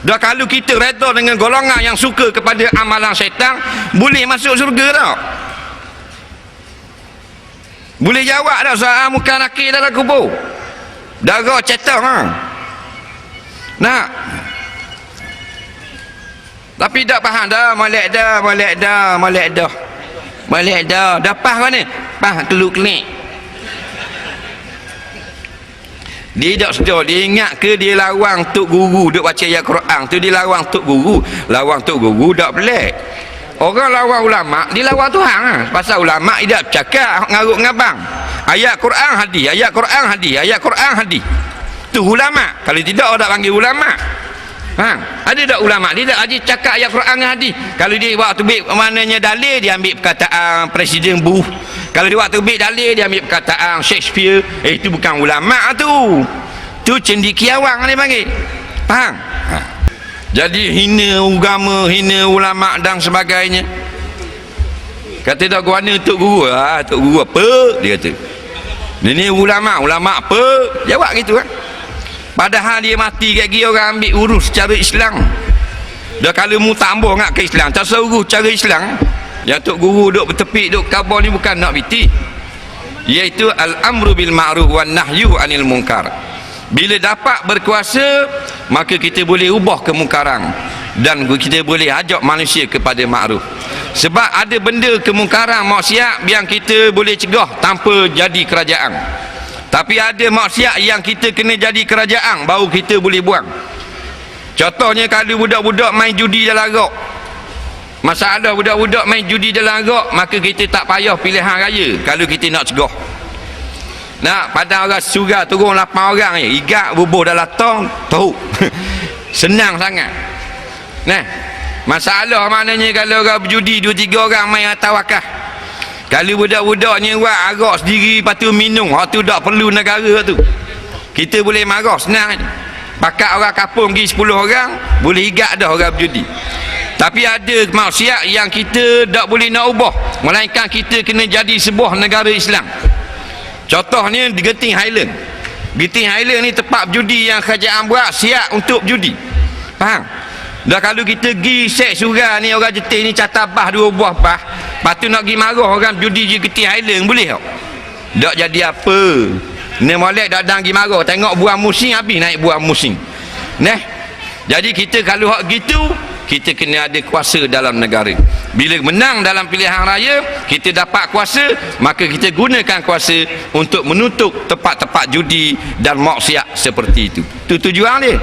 Dah kalau kita redha dengan golongan yang suka kepada amalan syaitan, boleh masuk syurga tak? Boleh jawab tak soal muka nakir dalam kubur? Darah cetak ha? Nak? Tapi tak faham dah, molek dah. Dah pah mana? Pah keluk-kelik. Dia tak sedar, dia ingat ke dia lawang tok guru duk baca ayat Quran tu, dia lawang tok guru. Lawang tok guru tak pelik. Orang lawang ulama, dia lawang Tuhan ha? Pasal ulama dia tak cakap ngarut ngabang. Ayat Quran hadis, ayat Quran hadis, ayat Quran hadis. Tu ulama. Kalau tidak orang tak panggil ulama. Ha? Ada tak ulama? Dia tak haji cakap ayat Quran dengan hadis. Kalau dia waktu ambil maknanya dalil, dia ambil perkataan Presiden Bush. Kalau dia waktu ambil dalil, dia ambil perkataan Shakespeare. Itu bukan ulama tu. Tu cendekiawang dia panggil. Faham? Ha. Jadi hina agama, hina ulama dan sebagainya. Kata tak guana tok guru. Ah, tok guru apa? Dia kata. Ini ulama apa? Jawab gitu kan. Padahal dia mati kat gigi orang ambil urus secara Islam. Dah kalau mu tambah ngak ke Islam, tak urus cara Islam. Yang tok guru duk bertepik duk kabar ni bukan nak biti. Iaitu al-amru bil ma'ruf wan nahyu anil munkar. Bila dapat berkuasa, maka kita boleh ubah kemungkaran dan kita boleh ajak manusia kepada ma'ruf. Sebab ada benda kemungkaran maksiat yang kita boleh cegah tanpa jadi kerajaan. Tapi ada maksiat yang kita kena jadi kerajaan baru kita boleh buang. Contohnya kalau budak-budak main judi dalam agak. Masalah budak-budak main judi dalam agak, maka kita tak payah pilihan raya kalau kita nak cegah. Nak pada orang surga turun 8 orang je, igat bubuh dalam tong, tahu. Senang sangat. Nah, masalah maknanya kalau orang berjudi 2-3 orang main atas wakaf. Kalau budak-budaknya buat arak sendiri lepas tu minum, hak tu tak perlu negara tu. Kita boleh marah senang je. Pakat orang kampung pergi 10 orang, boleh igat dah orang berjudi. Tapi ada maksiat yang kita tak boleh nak ubah, melainkan kita kena jadi sebuah negara Islam. Contohnya di Genting Highland. Genting Highland ni tempat berjudi yang kerajaan buat siap untuk berjudi. Faham? Dah kalau kita pergi set surah ni, orang jetih ni catat bah 2 buah bah, lepas tu nak pergi marah orang judi di Genting Highland, boleh tak? Tak jadi apa. Ni molek dak dang pergi marah, tengok buah musim habis naik buah musim. Nah, jadi kita kalau hak gitu, kita kena ada kuasa dalam negara. Bila menang dalam pilihan raya, kita dapat kuasa, maka kita gunakan kuasa untuk menutup tempat-tempat judi dan maksiat seperti itu. Itu tujuan dia.